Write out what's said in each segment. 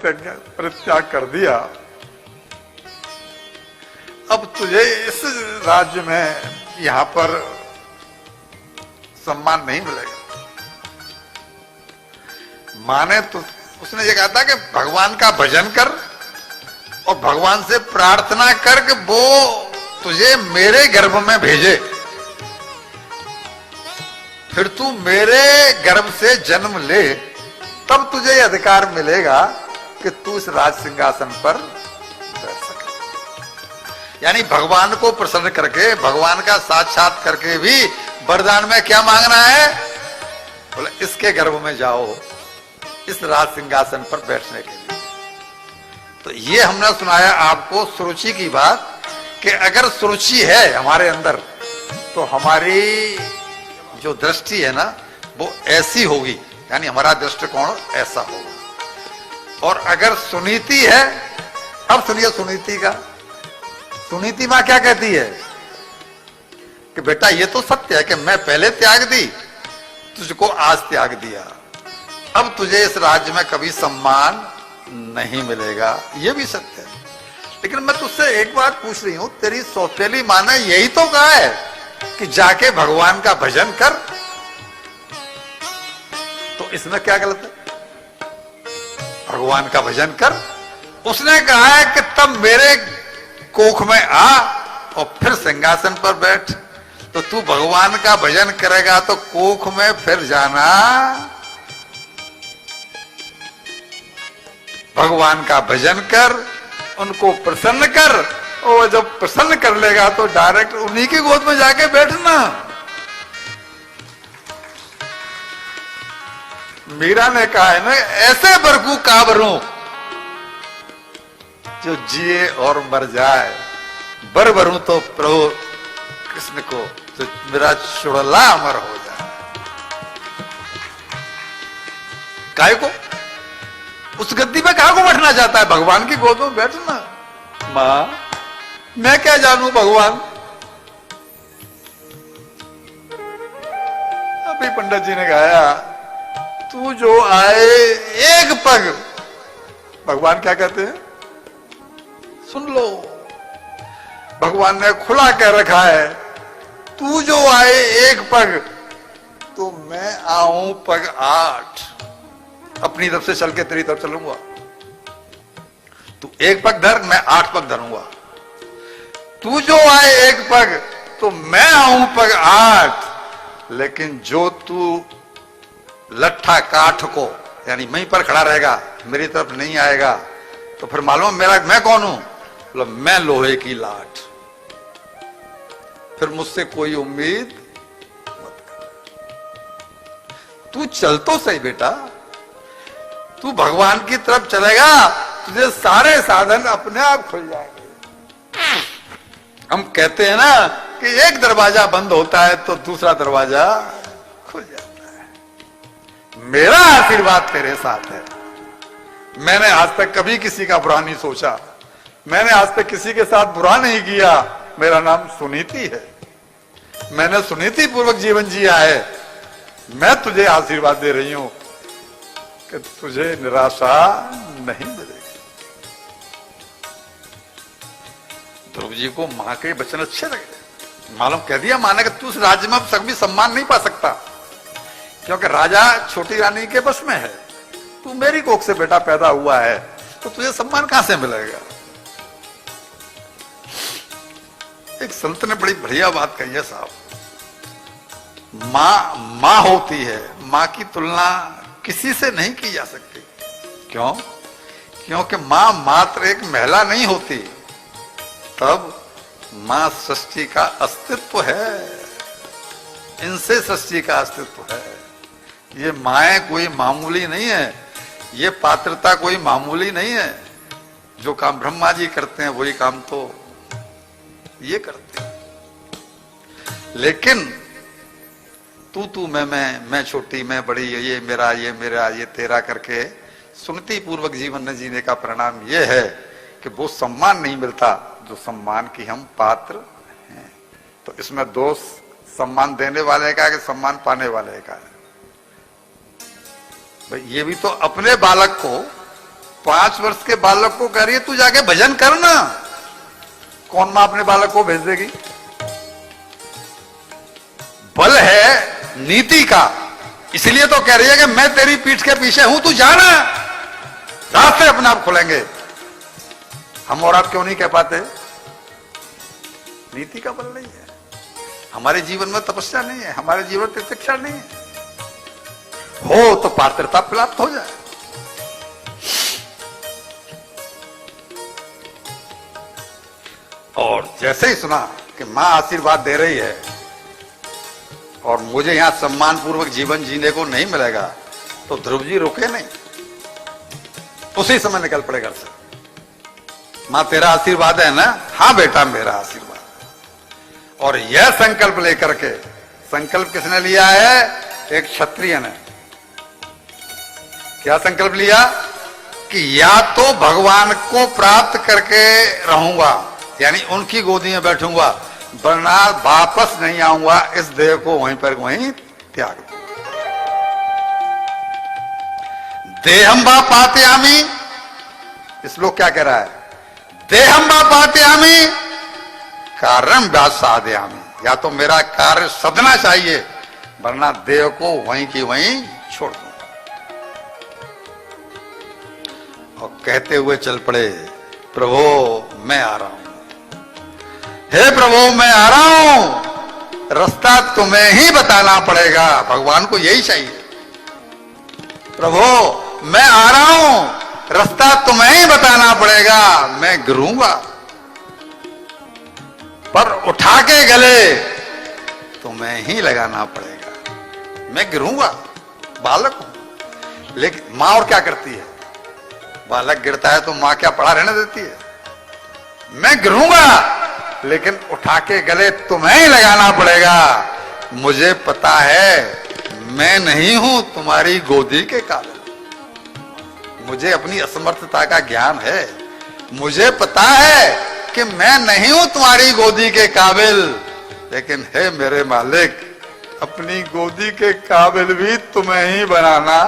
परित्याग कर दिया, अब तुझे इस राज्य में यहां पर सम्मान नहीं मिलेगा। माने तो उसने ये कहा था कि भगवान का भजन कर और भगवान से प्रार्थना कर कि वो तुझे मेरे गर्भ में भेजे, फिर तू मेरे गर्भ से जन्म ले, तब तुझे यह अधिकार मिलेगा कि तू इस राज सिंहासन पर बैठ सके। यानी भगवान को प्रसन्न करके, भगवान का साक्षात करके भी वरदान में क्या मांगना है? बोले इसके गर्भ में जाओ इस राज सिंहासन पर बैठने के लिए। तो ये हमने सुनाया आपको सुरुचि की बात कि अगर सुरुचि है हमारे अंदर तो हमारी जो दृष्टि है ना वो ऐसी होगी, यानी हमारा दृष्टिकोण ऐसा होगा। और अगर सुनीति है, अब सुनिए सुनीति का। सुनीति मां क्या कहती है कि बेटा ये तो सत्य है कि मैं पहले त्याग दी, तुझको आज त्याग दिया, अब तुझे इस राज्य में कभी सम्मान नहीं मिलेगा, ये भी सत्य है। लेकिन मैं तुझसे एक बात पूछ रही हूं, तेरी सौतेली मां ने यही तो कहा है कि जाके भगवान का भजन कर, तो इसमें क्या गलत है? भगवान का भजन कर, उसने कहा है कि तब मेरे कोख में आ और फिर सिंहासन पर बैठ। तो तू भगवान का भजन करेगा तो कोख में फिर जाना, भगवान का भजन कर, उनको प्रसन्न कर, और जब प्रसन्न कर लेगा तो डायरेक्ट उन्हीं की गोद में जाके बैठना। मीरा ने कहा है ना, ऐसे बरकू काबरू जो जिए और मर जाए, बर बरू तो प्रभु कृष्ण को तो मेरा चुड़ला अमर हो जाए। काय को उस गद्दी पे कहां को बैठना चाहता है? भगवान की गोद में बैठना। मां मैं क्या जानू भगवान, अभी पंडित जी ने गाया, तू जो आए एक पग, भगवान क्या कहते हैं सुन लो, भगवान ने खुला कह रखा है, तू जो आए एक पग तो मैं आऊं पग 8, अपनी तरफ से चल के तेरी तरफ चलूंगा। तू एक पग धर, मैं 8 पग धरूंगा। तू जो आए एक पग तो मैं आऊं पग 8, लेकिन जो तू लट्ठा काठ को, यानी वहीं पर खड़ा रहेगा, मेरी तरफ नहीं आएगा, तो फिर मालूम मेरा मैं कौन हूं? मतलब मैं लोहे की लाठ, फिर मुझसे कोई उम्मीद मत कर। तू चल तो सही बेटा, तू भगवान की तरफ चलेगा, तुझे सारे साधन अपने आप खुल जाएंगे। हम कहते हैं ना कि एक दरवाजा बंद होता है तो दूसरा दरवाजा खुल जाता है। मेरा आशीर्वाद तेरे साथ है। मैंने आज तक कभी किसी का बुरा नहीं सोचा, मैंने आज तक किसी के साथ बुरा नहीं किया। मेरा नाम सुनीति है, मैंने सुनीति पूर्वक जीवन जिया है। मैं तुझे आशीर्वाद दे रही हूं कि तुझे निराशा नहीं मिलेगी। ध्रुव जी को मां के वचन अच्छे लगे, मालूम कह दिया मां ने कि तू इस राज्य में कभी सम्मान नहीं पा सकता, क्योंकि राजा छोटी रानी के बस में है। तू मेरी कोख से बेटा पैदा हुआ है, तो तुझे सम्मान कहां से मिलेगा? एक संत ने बड़ी बढ़िया बात कही है साहब, मां होती है, मां की तुलना किसी से नहीं की जा सकती। क्यों? क्योंकि मां मात्र एक महिला नहीं होती, तब मां सृष्टि का अस्तित्व है, इनसे सृष्टि का अस्तित्व है। ये माएँ कोई मामूली नहीं है, ये पात्रता कोई मामूली नहीं है। जो काम ब्रह्मा जी करते हैं वही काम तो ये करते हैं। लेकिन तू मैं छोटी मैं बड़ी, ये मेरा ये तेरा करके सुनती पूर्वक जीवन न जीने का परिणाम ये है कि वो सम्मान नहीं मिलता जो सम्मान की हम पात्र हैं। तो इसमें दोष सम्मान देने वाले का कि सम्मान पाने वाले का है? भाई ये भी तो अपने बालक को 5 वर्ष के बालक को कह रही है तू जाके भजन करना। कौन मां अपने बालक को भेज देगी? बल है नीति का, इसलिए तो कह रही है कि मैं तेरी पीठ के पीछे हूं, तू जाना, रास्ते अपने आप खुलेंगे। हम और आप क्यों नहीं कह पाते? नीति का बल नहीं है, हमारे जीवन में तपस्या नहीं है, हमारे जीवन में तितिक्षा नहीं है। हो तो पात्रता प्राप्त हो जाए। और जैसे ही सुना कि मां आशीर्वाद दे रही है और मुझे यहां सम्मान पूर्वक जीवन जीने को नहीं मिलेगा, तो ध्रुव जी रुके नहीं, उसी समय निकल पड़े घर से। मां तेरा आशीर्वाद है ना? हाँ बेटा मेरा आशीर्वाद। और यह संकल्प लेकर के, संकल्प किसने लिया है? एक क्षत्रिय ने। क्या संकल्प लिया? कि या तो भगवान को प्राप्त करके रहूंगा, यानी उनकी गोदी में बैठूंगा, वरना वापस नहीं आऊंगा, इस देह को वहीं पर वहीं त्याग दूंगा। देहम वा पातयामि, इस लोग क्या कह रहा है? देहम वा पातयामि कार्यम व्यासादयामि, या तो मेरा कार्य सदना चाहिए, वरना देह को वहीं की वहीं छोड़ दूंगा। और कहते हुए चल पड़े, प्रभु मैं आ रहा हूं, हे प्रभु मैं आ रहा हूं, रास्ता तुम्हें ही बताना पड़ेगा। भगवान को यही चाहिए, प्रभु मैं आ रहा हूं, रास्ता तुम्हें ही बताना पड़ेगा, मैं गिरूंगा पर उठा के गले तुम्हें ही लगाना पड़ेगा। मैं गिरूंगा, बालक हूं। लेकिन मां और क्या करती है? बालक गिरता है तो मां क्या पड़ा रहने देती है? मैं गिरूंगा लेकिन उठा के गले तुम्हें ही लगाना पड़ेगा। मुझे पता है मैं नहीं हूं तुम्हारी गोदी के काबिल, मुझे अपनी असमर्थता का ज्ञान है, मुझे पता है कि मैं नहीं हूं तुम्हारी गोदी के काबिल, लेकिन हे मेरे मालिक, अपनी गोदी के काबिल भी तुम्हें ही बनाना।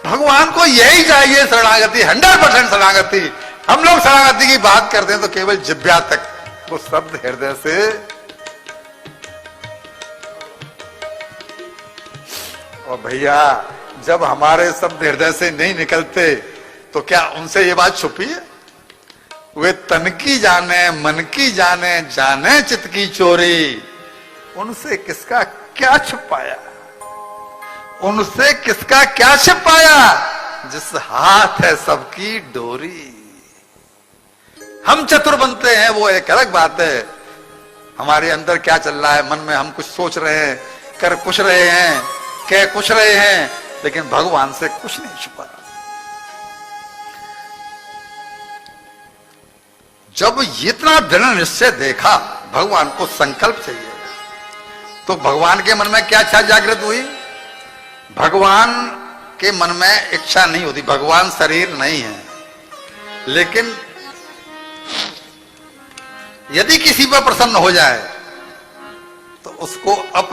भगवान को यही चाहिए, शरणागति, 100% शरणागति। हम लोग शरणागति की बात करते हैं तो केवल जिह्वा तक, वो शब्द हृदय से। और भैया जब हमारे शब्द हृदय से नहीं निकलते तो क्या उनसे ये बात छुपी है? वे तन की जाने मन की जाने, जाने चित्त की चोरी, उनसे किसका क्या छुपाया? उनसे किसका क्या छिपाया? जिस हाथ है सबकी डोरी। हम चतुर बनते हैं वो एक अलग बात है, हमारे अंदर क्या चल रहा है, मन में हम कुछ सोच रहे हैं, कर कुछ रहे हैं, कह कुछ रहे हैं, लेकिन भगवान से कुछ नहीं छुपा। जब इतना दृढ़ निश्चय देखा, भगवान को संकल्प चाहिए, तो भगवान के मन में क्या इच्छा जागृत हुई? भगवान के मन में इच्छा नहीं होती, भगवान शरीर नहीं है, लेकिन यदि किसी पर प्रसन्न हो जाए तो उसको अपने